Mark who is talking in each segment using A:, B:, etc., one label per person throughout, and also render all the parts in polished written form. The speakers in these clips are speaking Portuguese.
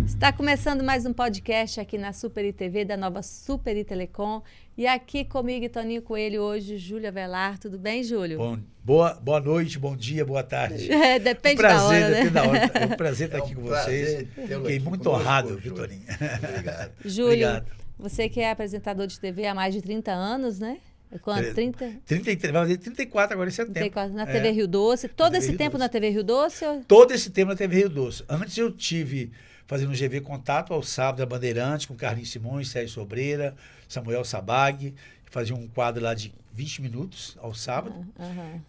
A: Está começando mais um podcast aqui na Super ITV, da nova Super Telecom. E aqui comigo e Toninho Coelho hoje, Júlia Velar. Tudo bem, Júlio?
B: Boa noite, bom dia, boa tarde.
A: Depende da hora, né?
B: Depende da hora. É um prazer estar aqui com vocês. Fiquei muito honrado, viu, Toninho?
C: Obrigado.
A: Júlio,
B: Obrigado.
A: você que é apresentador de TV há mais de 30 anos, né? Quanto? 30?
B: 33, vai fazer 34 agora em setembro.
A: 34 na TV Rio Doce. Todo esse
B: Rio
A: tempo
B: Doce.
A: na TV Rio Doce?
B: Todo esse tempo na TV Rio Doce. Antes eu tive fazendo um GV Contato ao sábado da Bandeirante, com Carlinhos Simões, Sérgio Sobreira, Samuel Sabag, fazia um quadro lá de 20 minutos ao sábado,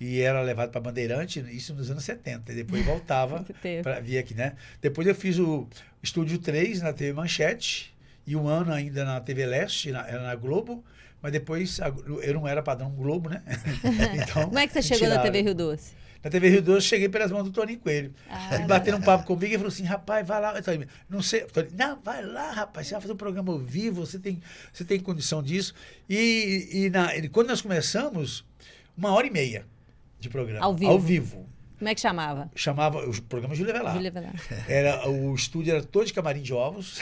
B: e era levado para Bandeirante, isso nos anos 70, e depois voltava para vir aqui, né? Depois eu fiz o Estúdio 3 na TV Manchete, e um ano ainda na TV Leste, era na Globo, mas depois eu não era padrão Globo, né? Então,
A: como é que você chegou na TV Rio Doce?
B: Na TV Rio Doce, cheguei pelas mãos do Toninho Coelho. Ele bateu um papo comigo e falou assim, rapaz, vai lá. Não sei. Não, vai lá, rapaz, você vai fazer um programa ao vivo, você tem condição disso. E quando nós começamos, 1h30 de programa. Ao vivo.
A: Como é que chamava?
B: Chamava o programa Júlia Velar.
A: Júlia Velar.
B: O estúdio era todo de camarim de ovos.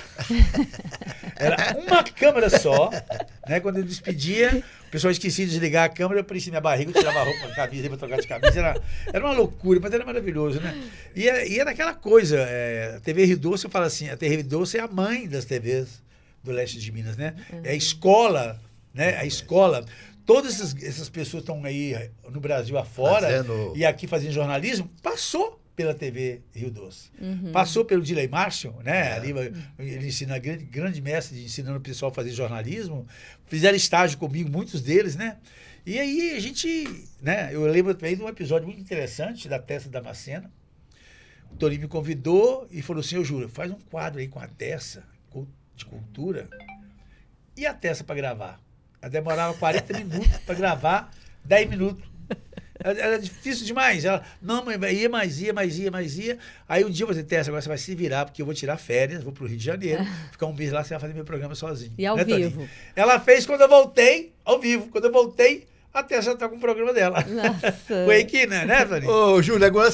B: Era uma câmera só. Né? Quando eu despedia, o pessoal esquecia de desligar a câmera, eu parecia minha barriga, eu tirava a roupa, a camisa, ia trocar de camisa. Era uma loucura, mas era maravilhoso, né? E era aquela coisa, a TV Rio Doce, eu falo assim, a TV Rio Doce é a mãe das TVs do leste de Minas, né? É a escola, né? A escola. Todas essas pessoas estão aí no Brasil afora e aqui fazendo jornalismo, passou pela TV Rio Doce. Passou pelo Dilei Márcio, né? Ali, ele ensina grande mestre ensinando o pessoal a fazer jornalismo. Fizeram estágio comigo, muitos deles, né? E aí a gente, né? Eu lembro também de um episódio muito interessante da Tessa Damasceno. O Toninho me convidou e falou assim, ô Júlio, faz um quadro aí com a Tessa de cultura e a Tessa para gravar. Ela demorava 40 minutos para gravar 10 minutos. Era difícil demais. Ela, não, mãe, ia. Aí um dia eu falei, Tessa, agora você vai se virar, porque eu vou tirar férias, vou para o Rio de Janeiro, ficar um mês lá, você vai fazer meu programa sozinho.
A: E ao vivo?
B: Toninho? Ela fez quando eu voltei, ao vivo. Quando eu voltei, a Tessa está com o programa dela.
A: Nossa.
B: Foi aqui, né, Toninho?
C: Ô, Júlio, agora,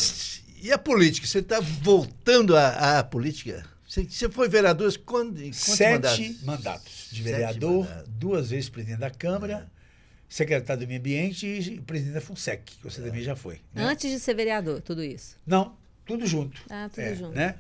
C: e a política? Você está voltando à política? Você foi vereador quantos
B: 7 mandatos de vereador, 2 vezes presidente da Câmara, secretário do Meio Ambiente e presidente da FUNSEC, que você também já foi. Né?
A: Antes de ser vereador, tudo isso?
B: Não, tudo junto.
A: Tudo junto.
B: Né?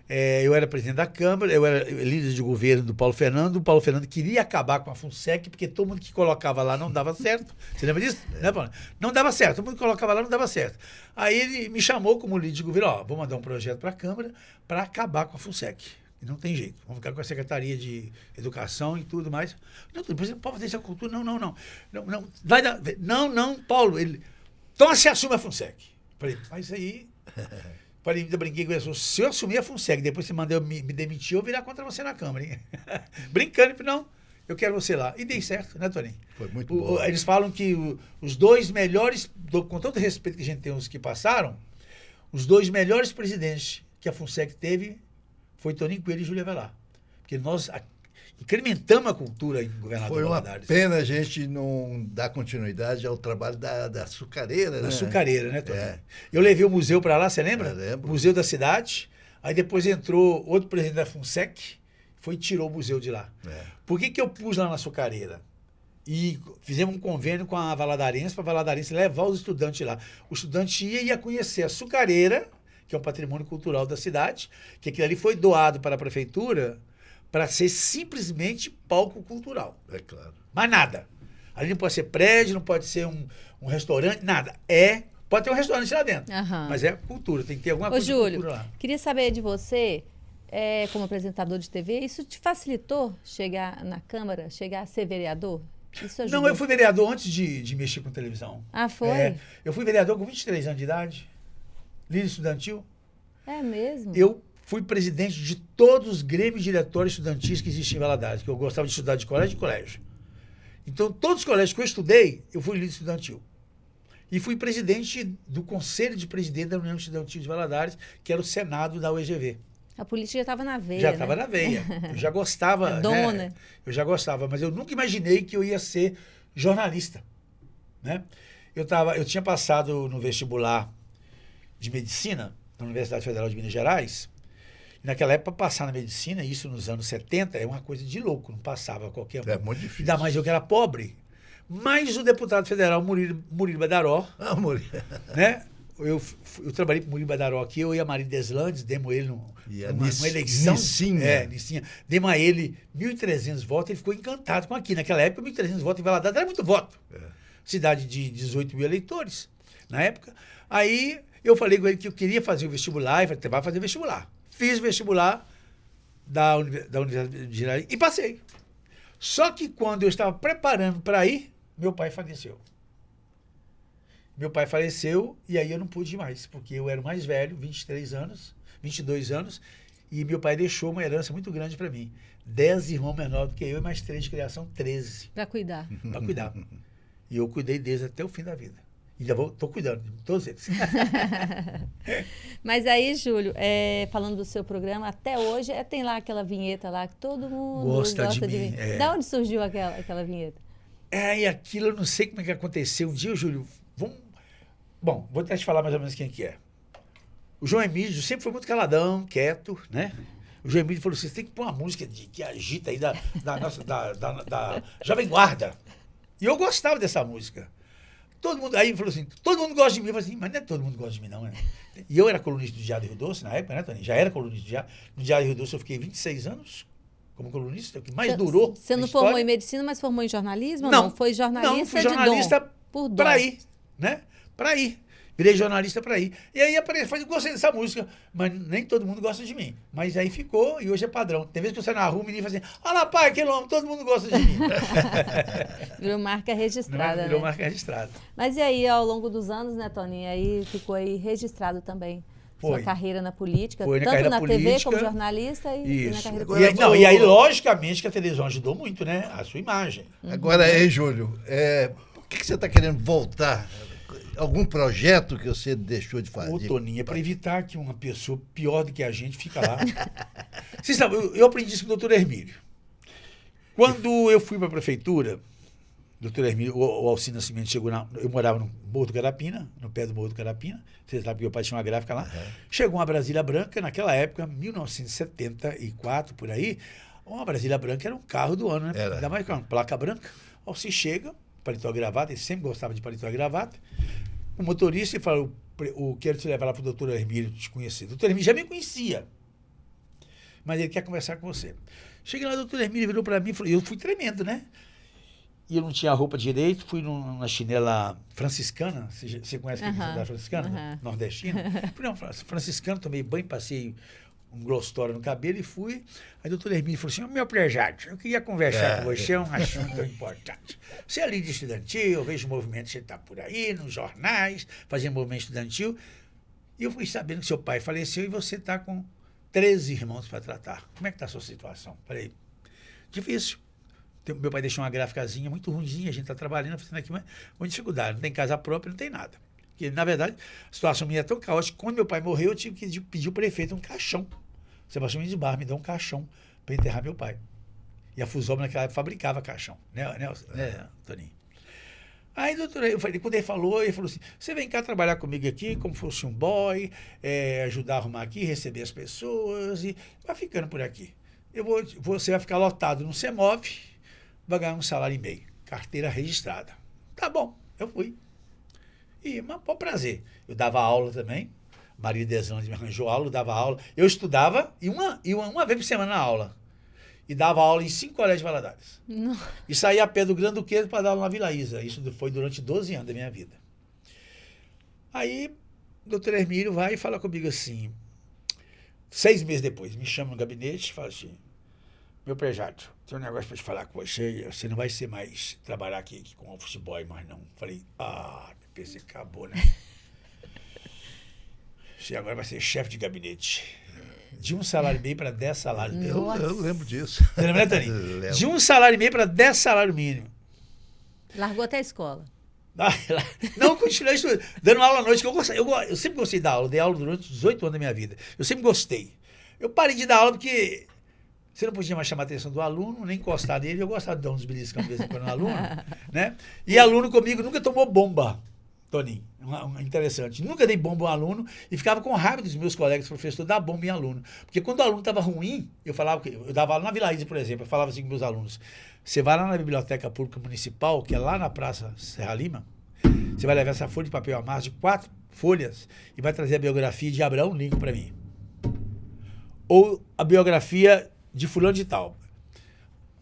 B: Eu era presidente da Câmara, eu era líder de governo do Paulo Fernando. O Paulo Fernando queria acabar com a FUNSEC, porque todo mundo que colocava lá não dava certo. Você lembra disso? Né, Paulo? Não dava certo, todo mundo que colocava lá não dava certo. Aí ele me chamou como líder de governo, vou mandar um projeto para a Câmara para acabar com a FUNSEC. E não tem jeito, vamos ficar com a Secretaria de Educação e tudo mais. Não, por exemplo, pode fazer essa cultura, não, vai dar, não, Paulo, então você assume a FUNSEC. Falei, mas aí... ainda brinquei com ele, se eu assumir a FUNSEC, depois você mandar eu me demitir, eu vou virar contra você na Câmara, hein? Brincando, não, eu quero você lá. E dei certo, né, Toninho?
C: Foi muito bom.
B: Eles falam que os 2 melhores, com todo o respeito que a gente tem os que passaram, os 2 melhores presidentes que a FUNSEC teve foi Toninho Coelho e Júlia Velar. Porque nós incrementamos a cultura em Governador Valadares.
C: Foi uma pena a gente não dar continuidade ao trabalho da açucareira, né?
B: Da açucareira, né, Toninho? Eu levei o museu para lá, você lembra?
C: Eu lembro.
B: Museu da cidade. Aí depois entrou outro presidente da FUNSEC, foi e tirou o museu de lá. Por que eu pus lá na açucareira? E fizemos um convênio com a Valadarense, para a Valadarense levar os estudantes lá. O estudante ia conhecer a açucareira, que é um patrimônio cultural da cidade, que aquilo ali foi doado para a prefeitura para ser simplesmente palco cultural.
C: É claro.
B: Mas nada. Ali não pode ser prédio, não pode ser um restaurante, nada. Pode ter um restaurante lá dentro, mas é cultura, tem que ter alguma coisa de cultura lá.
A: Queria saber de você, como apresentador de TV, isso te facilitou chegar na Câmara, chegar a ser vereador? Isso ajudou?
B: Não, eu fui vereador antes de mexer com televisão.
A: Ah, foi?
B: Eu fui vereador com 23 anos de idade. Líder estudantil.
A: É mesmo?
B: Eu fui presidente de todos os grêmios diretórios estudantis que existiam em Valadares, que eu gostava de estudar de colégio. Então, todos os colégios que eu estudei, eu fui líder estudantil. E fui presidente do Conselho de Presidente da União Estudantil de Valadares, que era o Senado da UEGV.
A: A política já estava na veia,
B: Já estava na veia. Eu já gostava.
A: Né?
B: Eu já gostava, mas eu nunca imaginei que eu ia ser jornalista. Né? Eu tinha passado no vestibular de medicina na Universidade Federal de Minas Gerais Naquela época, passar na medicina, isso nos anos 70, é uma coisa de louco, não passava qualquer um.
C: É muito difícil.
B: Ainda mais eu que era pobre. Mas o deputado federal Murilo Badaró, né? Eu trabalhei com o Murilo Badaró aqui, eu e a Maria Deslandes, demos ele numa eleição. Nicinha. Demos a ele 1.300 votos, ele ficou encantado com aqui. Naquela época, 1.300 votos em Valadares era muito voto. Cidade de 18 mil eleitores, na época. Aí eu falei com ele que eu queria fazer o vestibular, e falei, vai fazer vestibular. Fiz o vestibular da Universidade de Girardins e passei. Só que quando eu estava preparando para ir, meu pai faleceu. Meu pai faleceu e aí eu não pude ir mais, porque eu era o mais velho, 22 anos, e meu pai deixou uma herança muito grande para mim. 10 irmãos menores do que eu e mais 3 de criação, 13.
A: Para cuidar.
B: Para cuidar. E eu cuidei deles até o fim da vida. Ainda estou cuidando de todos eles.
A: Mas aí, Júlio, falando do seu programa, até hoje tem lá aquela vinheta lá que todo mundo gosta de mim. Ver. Da onde surgiu aquela vinheta?
B: E aquilo eu não sei como é que aconteceu. Um dia, Júlio, Bom, vou até te falar mais ou menos quem que é. O João Emílio sempre foi muito caladão, quieto, né? O João Emílio falou assim, você tem que pôr uma música que agita aí da Jovem Guarda. E eu gostava dessa música. Todo mundo, aí falou assim, todo mundo gosta de mim. Eu falei assim, mas não é todo mundo gosta de mim, não. Né? E eu era colunista do Diário do Rio Doce na época, né, Tony? Já era colunista do Diário. No Diário do Rio Doce eu fiquei 26 anos como colunista, o que mais durou.
A: Você não formou em medicina, mas formou em jornalismo? Não, foi jornalista.
B: Não, fui jornalista para ir, né? Para ir. Virei jornalista para ir. E aí eu gostei dessa música, mas nem todo mundo gosta de mim. Mas aí ficou e hoje é padrão. Tem vezes que eu saio na rua, o menino fala assim, olha lá, pai, aquele homem, todo mundo gosta de mim.
A: Virou marca registrada,
B: Virou
A: né?
B: marca registrada.
A: Mas e aí, ao longo dos anos, né, Toninho, aí ficou aí registrado também. Sua carreira na política, tanto na TV como jornalista e na carreira política.
B: E aí, logicamente, que a televisão ajudou muito, né? A sua imagem.
C: Agora, Júlio, por que você está querendo voltar? Algum projeto que você deixou de fazer?
B: Ô, Toninho, é para evitar que uma pessoa pior do que a gente fica lá. Você sabe, eu aprendi isso com o doutor Hermílio. Quando eu fui para a prefeitura, doutor Hermílio, o Alcino Nascimento chegou eu morava no Morro do Carapina, no pé do Morro do Carapina. Você sabe que meu pai tinha uma gráfica lá. Chegou uma Brasília branca, naquela época, 1974, por aí. Uma Brasília branca era um carro do ano, né? Ainda mais com uma placa branca. Alcino chega, paletó e gravata, ele sempre gostava de paletó e gravata. O motorista falou, quero te levar lá para o doutor Hermílio te conhecer. O doutor Hermílio já me conhecia, mas ele quer conversar com você. Cheguei lá, o doutor Hermílio virou para mim e falou, eu fui tremendo, né? E eu não tinha roupa direito, fui na chinela franciscana, você conhece aqui a franciscana? Nordestina? Fui não, franciscana, tomei banho, passei um glostório no cabelo e fui. Aí o doutor Hermílio falou assim, meu prejado, eu queria conversar com você, é um assunto importante. Você é líder estudantil, eu vejo o movimento, você está por aí, nos jornais, fazendo movimento estudantil. E eu fui sabendo que seu pai faleceu e você está com 13 irmãos para tratar. Como é que está a sua situação? Falei, difícil. Meu pai deixou uma gráficazinha muito ruimzinha, a gente está trabalhando, fazendo aqui, mas com dificuldade, não tem casa própria, não tem nada. Porque, na verdade, a situação minha é tão caótica, quando meu pai morreu, eu tive que pedir ao prefeito um caixão. Sebastião Mendes Barra me deu um caixão para enterrar meu pai. E a Fusob naquela época fabricava caixão, né Toninho? Aí, doutor, quando ele falou assim, você vem cá trabalhar comigo aqui, como fosse um boy, ajudar a arrumar aqui, receber as pessoas, e vai ficando por aqui. Você vai ficar lotado no CEMOV, vai ganhar um salário e meio, carteira registrada. Tá bom, eu fui. Mas por prazer. Eu dava aula também, Maria Deslandes me arranjou aula, eu dava aula. Eu estudava uma vez por semana na aula. E dava aula em 5 colégios de Valadares.
A: Não.
B: E saía a pé do Grande Duquesne para dar aula na Vila Isa. Isso foi durante 12 anos da minha vida. Aí, o doutor Hermílio vai e fala comigo assim, 6 meses depois, me chama no gabinete e fala assim, meu prejado, tem um negócio para te falar com você, você não vai ser mais trabalhar aqui com office boy mais não. Falei, pensei, acabou, né? Você agora vai ser chefe de gabinete. De 1 salário e meio para 10 salários mínimos.
C: Eu lembro disso.
B: Você lembra, Toninho? De 1 salário e meio para 10 salários mínimos.
A: Largou até a escola.
B: Não, continuei estudando, dando aula à noite, que eu sempre gostei da aula, dei aula durante 18 anos da minha vida. Eu sempre gostei. Eu parei de dar aula porque você não podia mais chamar a atenção do aluno, nem encostar nele. Eu gostava de dar uns beliscão de vez em quando no aluno, né? E aluno comigo nunca tomou bomba. Toninho, interessante. Nunca dei bomba a um aluno e ficava com raiva dos meus colegas professores dar bomba em aluno. Porque quando o aluno estava ruim, eu falava, eu dava aula na Vila Isa, por exemplo, eu falava assim com meus alunos, você vai lá na Biblioteca Pública Municipal, que é lá na Praça Serra Lima, você vai levar essa folha de papel a mais de 4 folhas e vai trazer a biografia de Abraão Lincoln para mim. Ou a biografia de fulano de tal.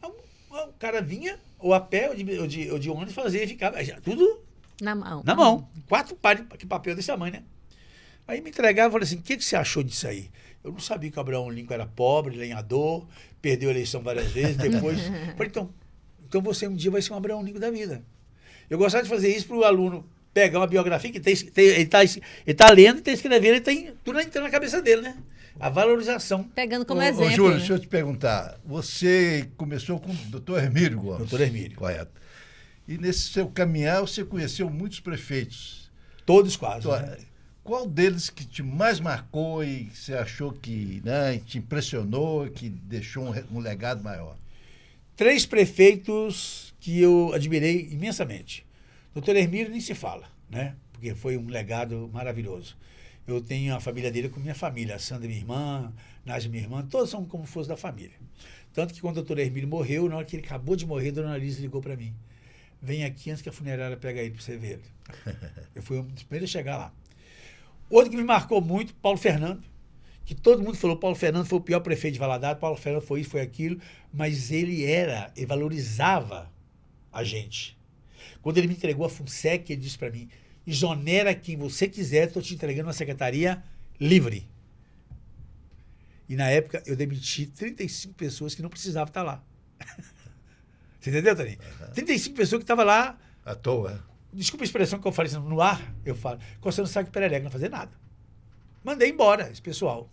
B: O cara vinha, ou a pé, ou de ônibus, fazia e ficava, tudo
A: Na mão.
B: na mão. 4 pares de papel desse tamanho, né? Aí me entregava e falei assim, o que você achou disso aí? Eu não sabia que o Abraão Lincoln era pobre, lenhador, perdeu a eleição várias vezes, depois... falei, então você um dia vai ser um Abraão Lincoln da vida. Eu gostava de fazer isso para o aluno pegar uma biografia que ele está lendo e está escrevendo, ele tem tudo entrando na cabeça dele, né? A valorização.
A: Pegando como
C: Ô,
A: exemplo.
C: Júlio,
A: né?
C: deixa eu te perguntar. Você começou com o doutor Hermílio Gomes.
B: Doutor Hermílio.
C: Correto. E nesse seu caminhar, você conheceu muitos prefeitos.
B: Todos quase. Né?
C: Qual deles que te mais marcou e você achou que, né, te impressionou, que deixou um legado maior?
B: 3 prefeitos que eu admirei imensamente. Doutor Hermílio nem se fala, né? Porque foi um legado maravilhoso. Eu tenho a família dele com minha família, a Sandra, minha irmã, Nádia, minha irmã, todos são como fosse da família. Tanto que quando o doutor Hermílio morreu, na hora que ele acabou de morrer, a dona Alice ligou para mim. Vem aqui antes que a funerária pega ele para você ver ele. Eu fui um dos primeiros a chegar lá. Outro que me marcou muito, Paulo Fernando, que todo mundo falou, Paulo Fernando foi o pior prefeito de Valadares, Paulo Fernando foi isso, foi aquilo, mas ele valorizava a gente. Quando ele me entregou a FUNSEC, ele disse para mim, exonera quem você quiser, estou te entregando uma secretaria livre. E na época eu demiti 35 pessoas que não precisavam estar lá. Você entendeu, Toninho? 35 pessoas que estavam lá...
C: À toa.
B: Desculpa a expressão que eu falei no ar, eu falo, coçando o saco de perereca, não fazer nada. Mandei embora esse pessoal.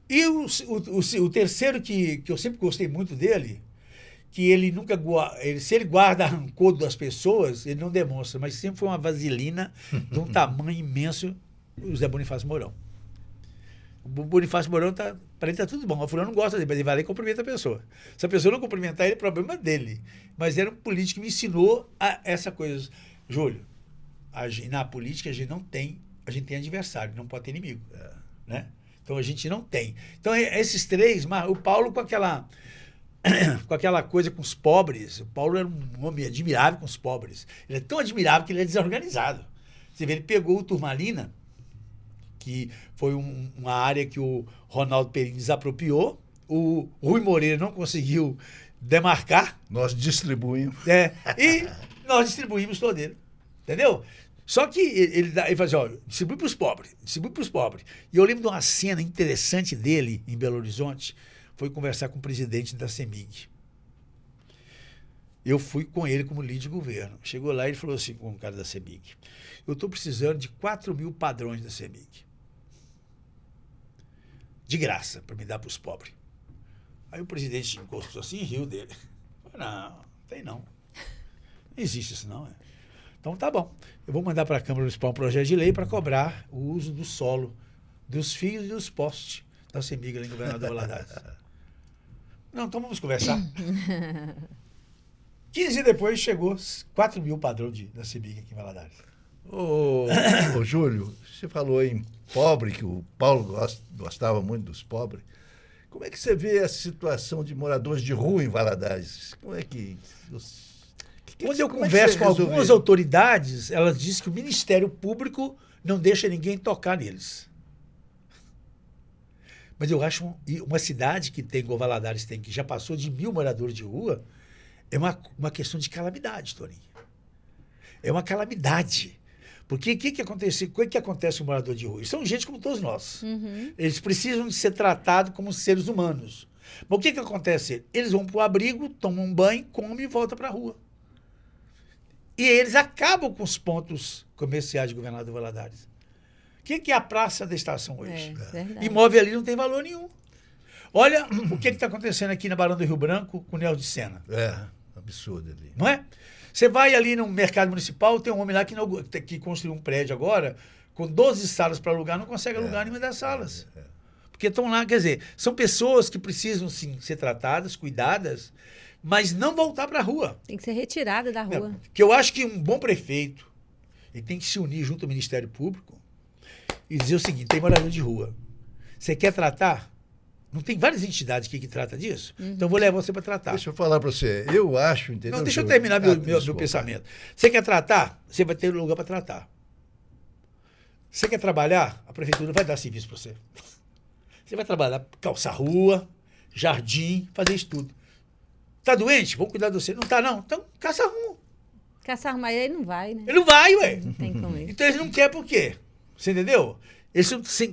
B: E o terceiro que eu sempre gostei muito dele, que ele nunca se ele guarda rancor das pessoas, ele não demonstra, mas sempre foi uma vaselina de um tamanho imenso, o Zé Bonifácio Mourão. O Bonifácio Mourão, para ele tá tudo bom, o fulano não gosta dele, mas ele vai lá e cumprimenta a pessoa. Se a pessoa não cumprimentar ele, é problema dele. Mas era um político que me ensinou essa coisa. Júlio, na política a gente tem adversário, não pode ter inimigo. Né? Então a gente não tem. Então esses 3, o Paulo com aquela coisa com os pobres, o Paulo era um homem admirável com os pobres. Ele é tão admirável que ele é desorganizado. Você vê, ele pegou o Turmalina, que foi uma área que o Ronaldo Perim desapropriou, o Rui Moreira não conseguiu demarcar.
C: Nós distribuímos.
B: E nós distribuímos todo ele. Entendeu? Só que ele fazia, ó, distribui para os pobres. E eu lembro de uma cena interessante dele em Belo Horizonte, foi conversar com o presidente da CEMIG. Eu fui com ele como líder de governo. Chegou lá e ele falou assim com o cara da CEMIG, eu estou precisando de 4.000 padrões da CEMIG. De graça, para me dar para os pobres. Aí o presidente encostou assim e riu dele. Falei, não tem não. Não existe isso não. Então tá bom. Eu vou mandar para a Câmara Municipal um projeto de lei para cobrar o uso do solo, dos fios e dos postes da CEMIG lá em Governador Valadares. Não, então vamos conversar. 15 dias depois chegou 4.000 padrões da CEMIG aqui em Valadares.
C: Ô, Júlio, você falou em pobre, que o Paulo gostava muito dos pobres. Como é que você vê a situação de moradores de rua em Valadares? Como é que...
B: Quando eu converso com algumas autoridades, elas dizem que o Ministério Público não deixa ninguém tocar neles. Mas eu acho uma cidade que tem, igual Valadares tem, que já passou de 1.000 moradores de rua, é uma questão de calamidade, Toninho. É uma calamidade. Porque o que acontece com o morador de rua? Eles são gente como todos nós. Uhum. Eles precisam de ser tratados como seres humanos. Mas o que acontece? Eles vão para o abrigo, tomam um banho, comem e voltam para a rua. E eles acabam com os pontos comerciais de Governador Valadares. O que é a Praça da Estação hoje? Imóvel ali não tem valor nenhum. Olha o que está acontecendo aqui na Barão do Rio Branco com o Nel de Sena.
C: Absurdo ali.
B: Não é? Você vai ali no mercado municipal, tem um homem lá que construiu um prédio agora, com 12 salas para alugar, não consegue alugar nenhuma das salas. Porque estão lá, quer dizer, são pessoas que precisam, sim, ser tratadas, cuidadas, mas não voltar para a rua.
A: Tem que ser retirada da rua.
B: Porque eu acho que um bom prefeito Ele tem que se unir junto ao Ministério Público e dizer o seguinte, tem morador de rua. Você quer tratar? Não tem várias entidades aqui que tratam disso? Então eu vou levar você para tratar.
C: Deixa eu falar para você. Eu acho, entendeu?
B: Não, deixa eu terminar meu pensamento. Você quer tratar? Você vai ter um lugar para tratar. Você quer trabalhar? A prefeitura vai dar serviço para você. Você vai trabalhar, calçar rua, jardim, fazer isso tudo. Tá doente? Vamos cuidar de você. Não tá, não? Então, caça arruma.
A: Caça arruma, ele não vai, né?
B: Ele não vai, ué.
A: Não tem como isso.
B: Então, eles não querem por quê? Você entendeu? Eles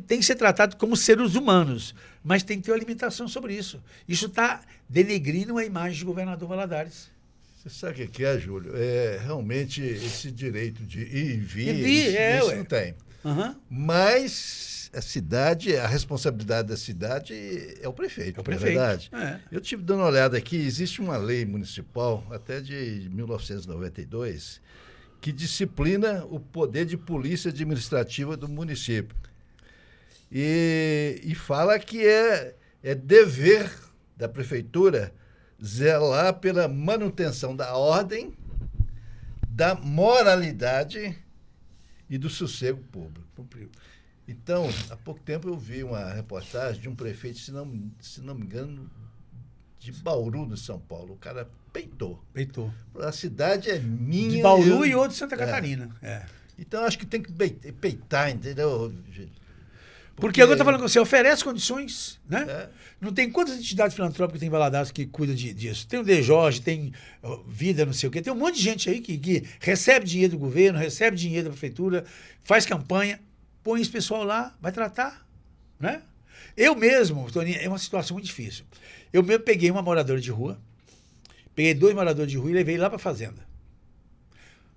B: têm que ser tratados como seres humanos, mas tem que ter uma limitação sobre isso. Isso está denegrindo a imagem do governador Valadares.
C: Você sabe o que é, Júlio? É realmente esse direito de ir e vir, isso não tem.
B: Uhum.
C: Mas a cidade, a responsabilidade da cidade é o prefeito,
B: É o prefeito.
C: na verdade.
B: É.
C: Eu tive dando uma olhada aqui, existe uma lei municipal, até de 1992, que disciplina o poder de polícia administrativa do município. E fala que é dever da prefeitura zelar pela manutenção da ordem, da moralidade e do sossego público. Então, há pouco tempo eu vi uma reportagem de um prefeito, se não me engano, de Bauru, no São Paulo. O cara peitou. A cidade é minha.
B: De Bauru e outro de Santa Catarina. É.
C: Então, acho que tem que peitar, entendeu?
B: Porque agora eu estou falando com você, oferece condições, né?
C: É.
B: Não tem quantas entidades filantrópicas tem em Valadares que cuidam disso? Tem o De Jorge, tem Vida, não sei o quê. Tem um monte de gente aí que recebe dinheiro do governo, recebe dinheiro da prefeitura, faz campanha, põe esse pessoal lá, vai tratar, né? Eu mesmo, Toninho, é uma situação muito difícil. Eu mesmo peguei uma moradora de rua, peguei 2 moradores de rua e levei lá para a fazenda.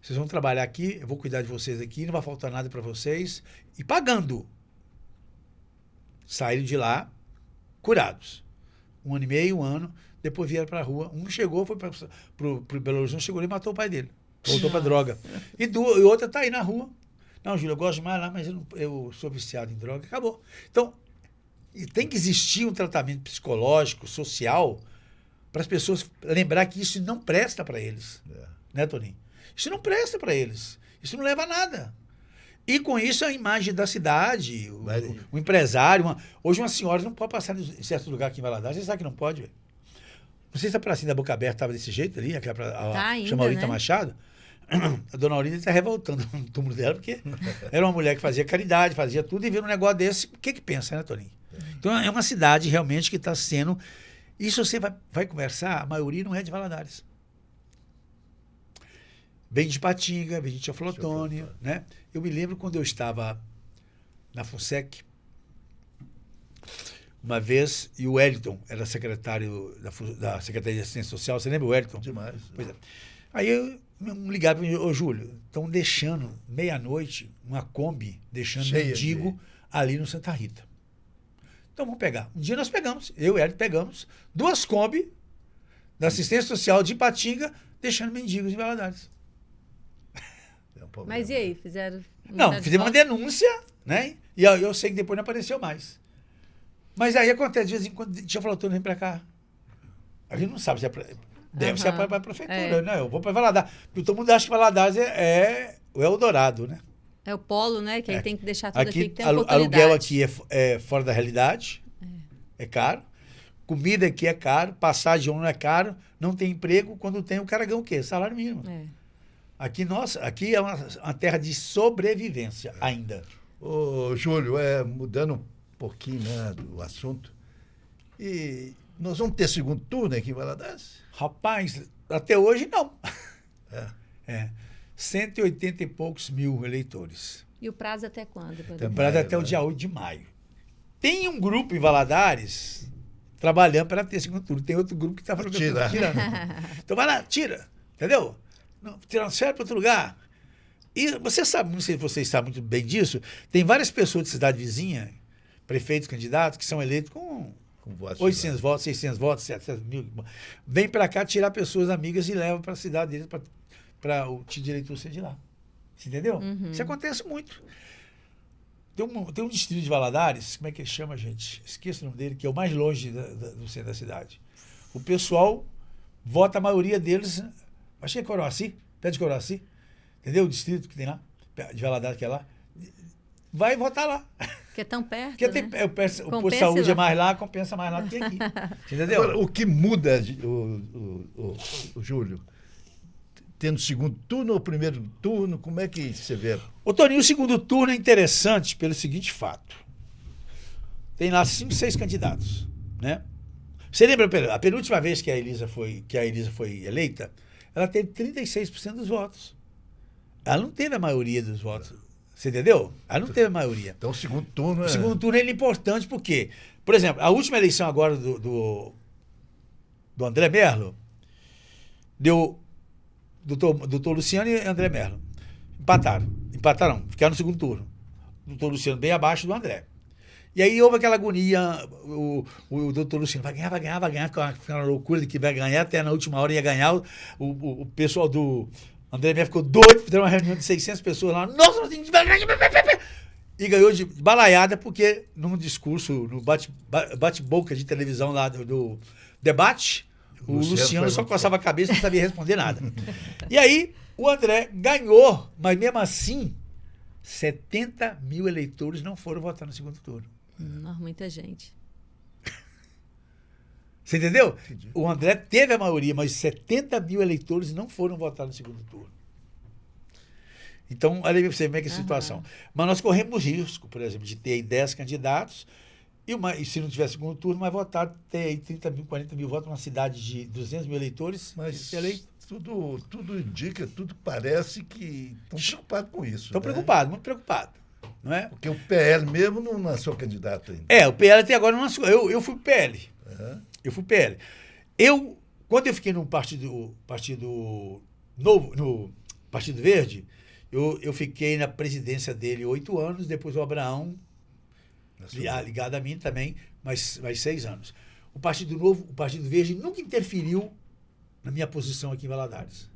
B: Vocês vão trabalhar aqui, eu vou cuidar de vocês aqui, não vai faltar nada para vocês, e pagando. Saíram de lá curados. 1 ano e meio, 1 ano, depois vieram para a rua. Um chegou, foi para o Belo Horizonte, chegou e matou o pai dele. Voltou para droga. E outra está aí na rua. Não, Júlio, eu gosto mais lá, mas eu sou viciado em droga. Acabou. Então, tem que existir um tratamento psicológico, social, para as pessoas lembrar que isso não presta para eles. Né, Toninho? Isso não presta para eles. Isso não leva a nada. E com isso a imagem da cidade, o empresário. Hoje uma senhora não pode passar em certo lugar aqui em Valadares. Você sabe que não pode, velho. Não sei se a pracinha da Boca Aberta estava desse jeito ali, chama Aurita, né? Machado. A dona Aurinda está revoltando no túmulo dela, porque era uma mulher que fazia caridade, fazia tudo, e vira um negócio desse, o que pensa, né, Toninho? Então é uma cidade realmente que está sendo... Isso você vai conversar, a maioria não é de Valadares. Vem de Patinga, vem de Tia Flotônia, né? Eu me lembro quando eu estava na FUNSEC, uma vez, e o Wellington era secretário da Secretaria de Assistência Social, você lembra o Wellington?
C: Demais.
B: Pois é. Aí eu ligaram para mim, ô Júlio, estão deixando, meia-noite, uma Kombi, deixando mendigo ali no Santa Rita. Então vamos pegar. Um dia nós pegamos, eu e ele pegamos, 2 Kombi da Assistência Social de Patinga, deixando mendigos em Valadares.
A: Mas e aí, fizeram...
B: Não, fizemos uma denúncia, né? E eu sei que depois não apareceu mais. Mas aí acontece, de vez em quando, Tia Flotônia vem para cá. A gente não sabe se é deve ser para a prefeitura, né? Eu vou para Valadares. Porque todo mundo acha que Valadares é o Eldorado, né?
A: É o polo, né? Que aí tem que deixar tudo aqui que tem
B: aluguel aqui é fora da realidade, é caro. Comida aqui é caro, passagem de ônibus é caro, não tem emprego. Quando tem, o cara ganha o quê? Salário mínimo. Aqui é uma terra de sobrevivência ainda.
C: Ô, Júlio, mudando um pouquinho, né, do assunto, e nós vamos ter segundo turno aqui em Valadares?
B: Rapaz, até hoje não. 180 e poucos mil eleitores.
A: E o prazo até quando?
B: O prazo até o dia 8 de maio. Tem um grupo em Valadares trabalhando para ter segundo turno. Tem outro grupo que está falando que eu estou tirando. Então vai lá, tira. Entendeu? Não, transfere para outro lugar. E você sabe, não sei se vocês sabem muito bem disso, tem várias pessoas de cidade vizinha, prefeitos, candidatos, que são eleitos com 800 votos, 600 votos, 700 mil. Vem para cá tirar pessoas amigas e leva para a cidade deles para o título de eleitor ser de lá. Você entendeu?
A: Uhum.
B: Isso acontece muito. Tem um distrito de Valadares, como é que ele chama, gente? Esqueço o nome dele, que é o mais longe do centro da cidade. O pessoal vota, a maioria deles, acho que é Coroaci, perto de Coroaci, entendeu? O distrito que tem lá, de Valadares, que é lá, vai votar lá.
A: Que é tão perto,
B: Porque
A: né?
B: o posto de
A: Compensa
B: saúde
A: lá.
B: é mais lá, compensa mais lá do que aqui. Entendeu?
C: Agora, o que muda, o Júlio, tendo segundo turno ou primeiro turno, como é que você vê?
B: Ô, Toninho, o segundo turno é interessante pelo seguinte fato. Tem lá 5, 6 candidatos, né? Você lembra, a penúltima vez que a Elisa foi eleita, ela teve 36% dos votos. Ela não teve a maioria dos votos. Você entendeu? Ela não teve a maioria.
C: Então, o segundo turno
B: O segundo turno é importante porque, por exemplo, a última eleição agora do André Merlo, deu doutor Luciano e André Merlo. Empataram, ficaram no segundo turno. O doutor Luciano bem abaixo do André. E aí houve aquela agonia, o doutor Luciano vai ganhar, fica uma loucura de que vai ganhar, até na última hora ia ganhar, o pessoal do André Merlo ficou doido, fizeram uma reunião de 600 pessoas lá, nossa, nós temos que ganhar, e ganhou de balaiada, porque num discurso, no bate-boca de televisão lá do debate, o Luciano só coçava a cabeça e não sabia responder nada. E aí o André ganhou, mas mesmo assim, 70 mil eleitores não foram votar no segundo turno.
A: Muita gente.
B: Você entendeu?
C: Entendi.
B: O André teve a maioria, mas 70 mil eleitores não foram votar no segundo turno. Então, olha aí pra você como é que é a situação. Mas nós corremos risco, por exemplo, de ter aí 10 candidatos e se não tiver segundo turno, vai votar, ter aí 30 mil, 40 mil votos numa cidade de 200 mil eleitores.
C: Mas
B: eleito.
C: tudo indica, tudo parece que estão preocupados com isso.
B: Estão
C: né?
B: preocupados, muito preocupados. Não é?
C: Porque o PL mesmo não lançou candidato ainda.
B: O PL até agora não lançou. Eu fui PL.
C: Uhum.
B: Eu fui PL. Quando eu fiquei no Partido Novo, no Partido Verde, eu fiquei na presidência dele 8 anos, depois o Abraão, ligado a mim também, mais 6 anos. O Partido Novo, o Partido Verde nunca interferiu na minha posição aqui em Valadares.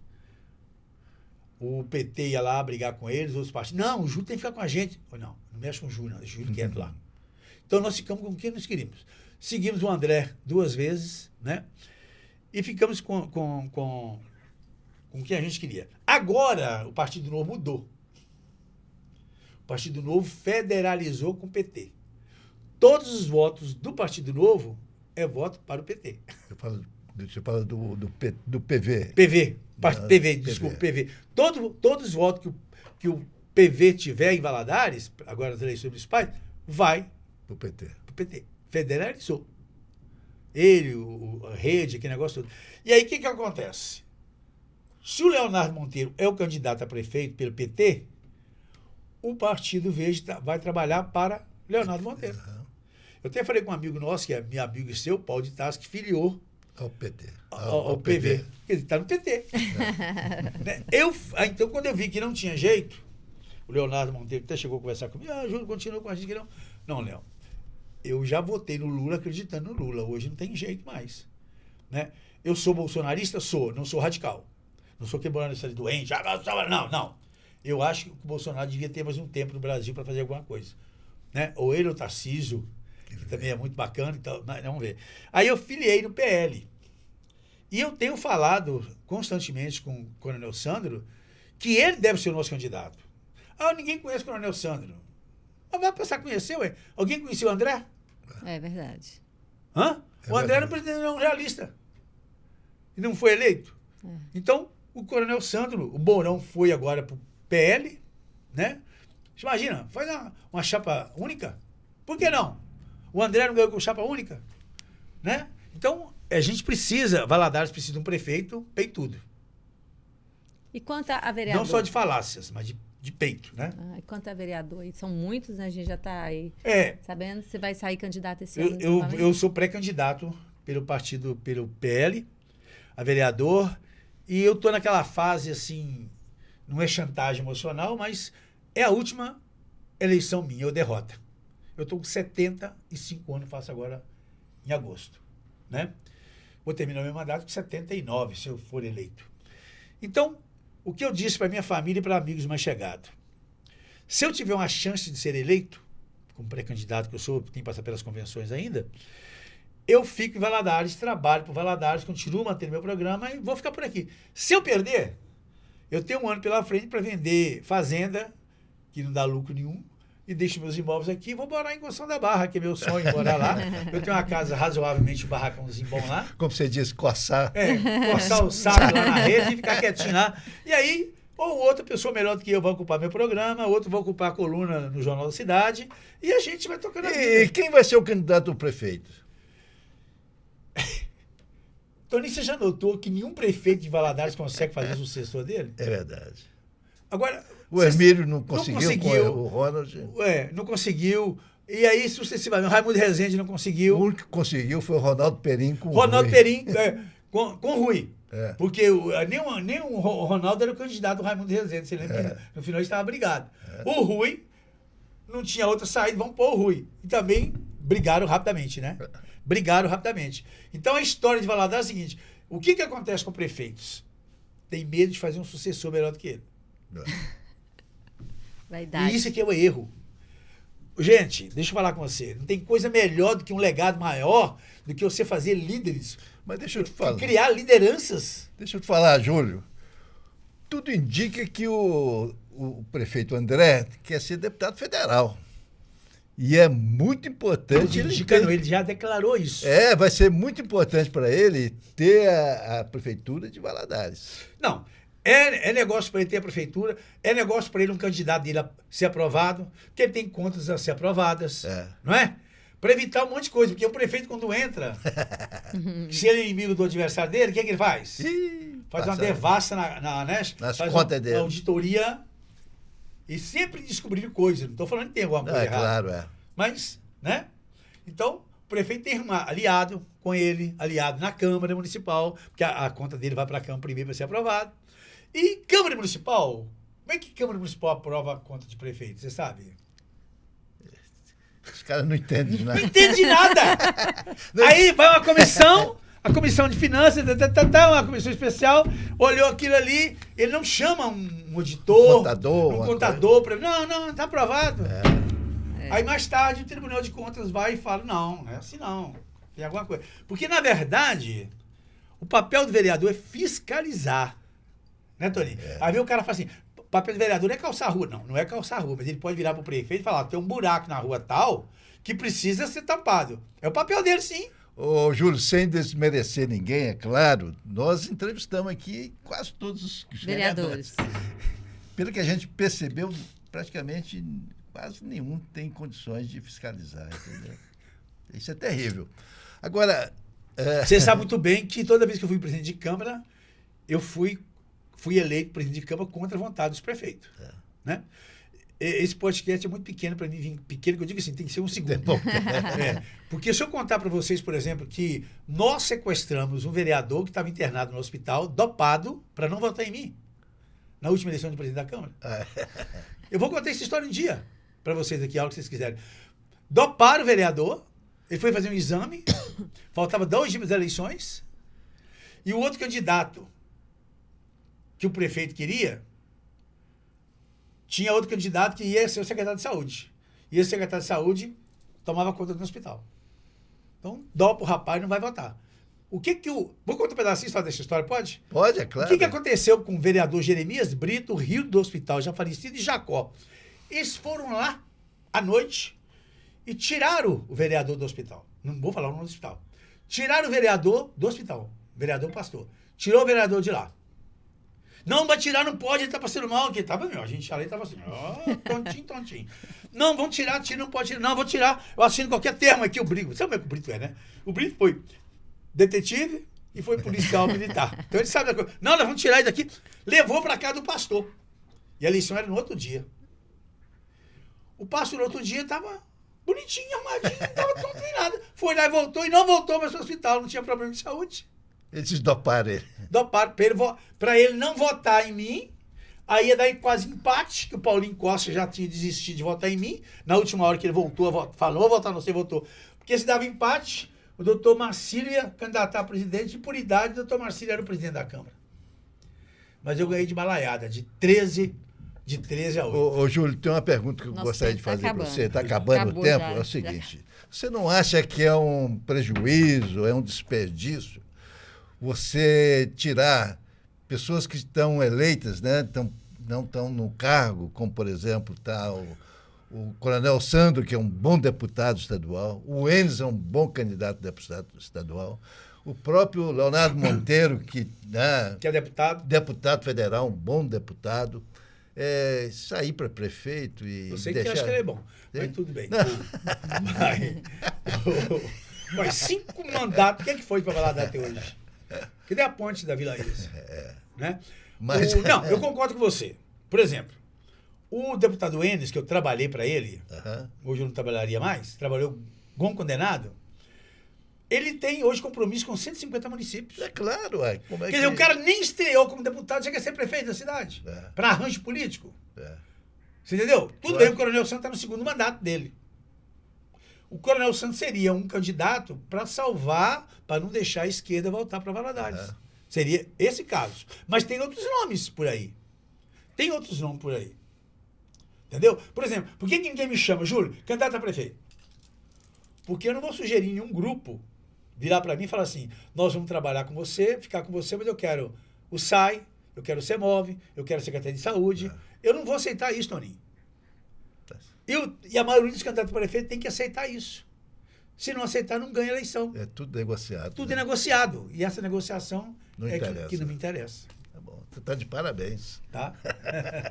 B: O PT ia lá brigar com eles, outros partidos. Não, o Júlio tem que ficar com a gente. Eu, não mexe com o Júlio, não, deixa o Júlio quieto lá. Então nós ficamos com quem nós queríamos. Seguimos o André 2 vezes, né? E ficamos com quem a gente queria. Agora o Partido Novo mudou. O Partido Novo federalizou com o PT. Todos os votos do Partido Novo é voto para o PT.
C: Você fala do PV.
B: PV. PV, desculpa, PV. Todos os votos que o PV tiver em Valadares, agora nas eleições municipais, vai
C: Pro PT.
B: pro PT. Federalizou. Ele, a rede, aquele negócio todo. E aí, o que acontece? Se o Leonardo Monteiro é o candidato a prefeito pelo PT, o Partido Verde vai trabalhar para Leonardo Monteiro.
C: Uhum.
B: Eu até falei com um amigo nosso, que é meu amigo e seu, Paulo de Tassi, que filiou
C: Ao PT.
B: ao PV. Ele está no PT. Né? Então, quando eu vi que não tinha jeito, o Leonardo Monteiro até chegou a conversar comigo, Júlio, continua com a gente que não. Não, Léo, eu já votei no Lula acreditando no Lula, hoje não tem jeito mais. Né? Eu sou bolsonarista? Não sou radical. Não sou quebrando essa doente, não. Eu acho que o Bolsonaro devia ter mais um tempo no Brasil para fazer alguma coisa. Né? Ou ele ou o Tarcísio, que também é muito bacana, então, vamos ver. Aí eu filiei no PL. E eu tenho falado constantemente com o Coronel Sandro que ele deve ser o nosso candidato. Ninguém conhece o Coronel Sandro. Mas vai passar a conhecer, ué. Alguém conheceu o André?
A: É verdade.
B: O André era um presidente não realista. E não foi eleito. Então, o Coronel Sandro, o Mourão foi agora para o PL, né? Imagina, faz uma chapa única. Por que não? O André não ganhou com chapa única, né? Então, a gente precisa, Valadares precisa de um prefeito peitudo.
A: E quanto a vereador?
B: Não só de falácias, mas de peito, né?
A: E quanto a vereador? E são muitos, né? A gente já está aí sabendo se vai sair candidato esse ano.
B: Eu sou pré-candidato pelo PL, a vereador, e eu estou naquela fase, assim, não é chantagem emocional, mas é a última eleição minha, ou derrota. Eu estou com 75 anos, faço agora em agosto, né? Vou terminar meu mandato com 79, se eu for eleito. Então, o que eu disse para minha família e para amigos mais chegados? Se eu tiver uma chance de ser eleito, como pré-candidato que eu sou, tenho que passar pelas convenções ainda, eu fico em Valadares, trabalho por Valadares, continuo mantendo meu programa e vou ficar por aqui. Se eu perder, eu tenho um ano pela frente para vender fazenda, que não dá lucro nenhum, e deixo meus imóveis aqui e vou morar em Construção da Barra, que é meu sonho, morar lá. Eu tenho uma casa razoavelmente, um barracãozinho bom lá.
C: Como você disse, coçar.
B: Coçar o saco lá na rede e ficar quietinho lá. E aí, ou outra pessoa melhor do que eu vai ocupar meu programa, outro vai ocupar a coluna no Jornal da Cidade, e a gente vai tocando a vida.
C: E quem vai ser o candidato ao prefeito?
B: Toninho, você já notou que nenhum prefeito de Valadares consegue fazer o sucessor dele?
C: É verdade.
B: Agora,
C: O Hermílio não conseguiu com o Ronald.
B: Não conseguiu. E aí, sucessivamente, o Raimundo Rezende não conseguiu.
C: O único que conseguiu foi o Ronaldo Perim com
B: Ronaldo
C: o Rui.
B: Perim com o Rui.
C: É.
B: Porque nem o Ronaldo era o candidato do Raimundo Rezende. Você lembra que no final estava brigado. O Rui não tinha outra saída, vamos pôr o Rui. E também brigaram rapidamente, né? Brigaram rapidamente. Então a história de Valadares é a seguinte: o que acontece com prefeitos? Tem medo de fazer um sucessor melhor do que ele.
A: Verdade.
B: E isso aqui é o erro. Gente, deixa eu falar com você. Não tem coisa melhor do que um legado maior do que você fazer líderes.
C: Mas deixa eu te falar.
B: Criar lideranças.
C: Deixa eu te falar, Júlio. Tudo indica que o prefeito André quer ser deputado federal. E é muito importante.
B: Ele já declarou isso.
C: Vai ser muito importante para ele ter a prefeitura de Valadares.
B: Não. É negócio para ele ter a prefeitura, é negócio para ele um candidato dele ser aprovado, porque ele tem contas a ser aprovadas, não é? Para evitar um monte de coisa, porque o prefeito, quando entra, se ele é inimigo do adversário dele, o que ele faz? Faz uma devassa
C: nas
B: faz
C: contas dele.
B: Uma auditoria e sempre descobrir coisas. Não estou falando que tem alguma coisa errada.
C: Claro,
B: Mas, né? Então, o prefeito tem um aliado com ele, aliado na Câmara Municipal, porque a conta dele vai para a Câmara primeiro para ser aprovado. E Câmara Municipal? Como é que Câmara Municipal aprova a conta de prefeito? Você sabe?
C: Os caras não entendem de nada.
B: Não entende de nada! Aí vai uma comissão, a comissão de finanças, uma comissão especial, olhou aquilo ali, ele não chama um auditor, um contador. Não, está aprovado. Aí mais tarde o Tribunal de Contas vai e fala, não é assim não, tem alguma coisa. Porque, na verdade, o papel do vereador é fiscalizar. Né, Toninho? Aí vem o cara e fala assim, o papel do vereador não é calçar a rua. Não é calçar a rua, mas ele pode virar para o prefeito e falar, tem um buraco na rua tal que precisa ser tampado. É o papel dele, sim.
C: Ô, Júlio, sem desmerecer ninguém, é claro, nós entrevistamos aqui quase todos os
A: vereadores.
C: Pelo que a gente percebeu, praticamente quase nenhum tem condições de fiscalizar, entendeu? Isso é terrível. Agora...
B: Você sabe muito bem que toda vez que eu fui presidente de Câmara, eu fui eleito presidente de Câmara contra a vontade dos prefeitos. Né? Esse podcast é muito pequeno para mim, pequeno, que eu digo assim, tem que ser um segundo. Porque se eu contar para vocês, por exemplo, que nós sequestramos um vereador que estava internado no hospital, dopado, para não votar em mim, na última eleição de presidente da Câmara. Eu vou contar essa história um dia para vocês aqui, a hora que vocês quiserem. Doparam o vereador, ele foi fazer um exame, faltava 2 dias das eleições, e o outro candidato que o prefeito queria, tinha outro candidato que ia ser o secretário de saúde. E esse secretário de saúde tomava conta do hospital. Então, dopa o rapaz, não vai votar. Vou contar um pedacinho só dessa história, pode?
C: Pode, é claro.
B: O que aconteceu com o vereador Jeremias Brito, Rio do Hospital, já falecido, e Jacó? Eles foram lá, à noite, e tiraram o vereador do hospital. Não vou falar o nome do hospital. Tiraram o vereador do hospital. Vereador pastor. Tirou o vereador de lá. Não, vai tirar, não pode, ele tá passando mal. Aqui tava, a gente ali tava assim, tontinho. Não, vão tirar, não pode tirar. Não, vou tirar, eu assino qualquer termo aqui, o Brito. Sabe como é que o Brito é, né? O Brito foi detetive e foi policial militar. Então ele sabe da coisa. Não, nós vamos tirar isso daqui. Levou pra casa do pastor. E a eleição era no outro dia. O pastor no outro dia tava bonitinho, arrumadinho, não tava tonto nem nada. Foi lá e voltou, não voltou para o hospital, não tinha problema de saúde.
C: Eles doparam ele.
B: Doparam para ele não votar em mim. Aí ia dar quase empate, que o Paulinho Costa já tinha desistido de votar em mim. Na última hora que ele voltou, falou, vou votar, não sei, votou. Porque se dava empate, o doutor Marcílio ia candidatar a presidente, e por idade o doutor Marcílio era o presidente da Câmara. Mas eu ganhei de balaiada, de 13 a 8.
C: Ô, Júlio, tem uma pergunta que eu gostaria de fazer para você. Está acabando o tempo? É o seguinte, você não acha que é um prejuízo, é um desperdício você tirar pessoas que estão eleitas, né, estão não estão no cargo, como, por exemplo, está o Coronel Sandro, que é um bom deputado estadual, o Enes é um bom candidato a deputado estadual, o próprio Leonardo Monteiro, que
B: é
C: deputado federal, um bom deputado, sair para prefeito e
B: eu sei
C: deixar...
B: que acho que ele é bom, mas tudo bem. Mas 5 mandatos, quem é que foi para Valadares até hoje? Cadê a ponte da Vila Isa? Né?
C: Mas...
B: Não, eu concordo com você. Por exemplo, o deputado Enes, que eu trabalhei para ele, hoje eu não trabalharia mais, trabalhou como condenado, ele tem hoje compromisso com 150 municípios.
C: É claro, como é
B: Quer dizer, o cara nem estreou como deputado, já quer ser prefeito da cidade. Para arranjo político. Você entendeu? Tudo bem, o Coronel Santos está no 2º mandato dele. O Coronel Santos seria um candidato para salvar, para não deixar a esquerda voltar para Valadares. Seria esse caso. Mas tem outros nomes por aí. Tem outros nomes por aí. Entendeu? Por exemplo, por que ninguém me chama, Júlio, candidato a prefeito? Porque eu não vou sugerir nenhum grupo virar para mim e falar assim, nós vamos trabalhar com você, ficar com você, mas eu quero o SAI, eu quero o CEMOV, eu quero a Secretaria de Saúde. Eu não vou aceitar isso, Toninho. E a maioria dos candidatos a prefeito tem que aceitar isso. Se não aceitar, não ganha eleição.
C: É tudo negociado.
B: Tudo é negociado. E essa negociação
C: não
B: que não me interessa.
C: Tá bom. Você está de parabéns.
B: Tá?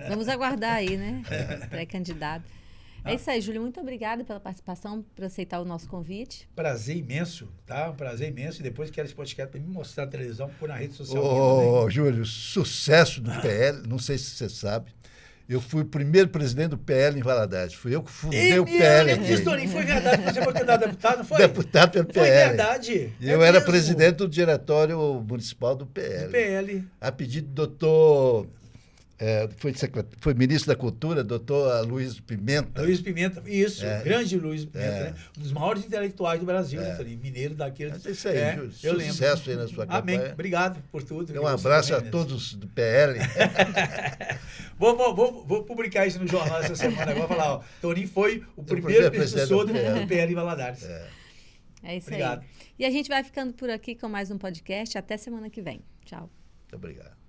A: Vamos aguardar aí, né? Pré-candidato. É isso aí, Júlio. Muito obrigada pela participação, por aceitar o nosso convite.
B: Prazer imenso, tá? Um prazer imenso. E depois quero esse podcast para me mostrar na televisão, pôr na rede social.
C: Júlio, sucesso do PL, não sei se você sabe. Eu fui o primeiro presidente do PL em Valadares. Fui eu que fundei o PL.
B: Foi verdade, você foi candidato a deputado, não foi?
C: Deputado pelo PL.
B: Foi verdade.
C: Eu era presidente do diretório municipal do PL.
B: Do PL.
C: A pedido do doutor... foi ministro da Cultura, doutor Luiz Pimenta.
B: Luiz Pimenta, isso, grande Luiz Pimenta, né? Um dos maiores intelectuais do Brasil, né, mineiro daquele.
C: Mas é isso aí, Júlio.
B: Eu
C: Sucesso
B: lembro.
C: aí na sua campanha.
B: Amém, obrigado por tudo.
C: Um abraço a todos do PL.
B: Vou publicar isso no jornal essa semana agora, falar, Toninho foi o primeiro precursor do PL em Valadares.
A: É isso
B: Obrigado.
A: aí. E a gente vai ficando por aqui com mais um podcast. Até semana que vem. Tchau.
C: Muito obrigado.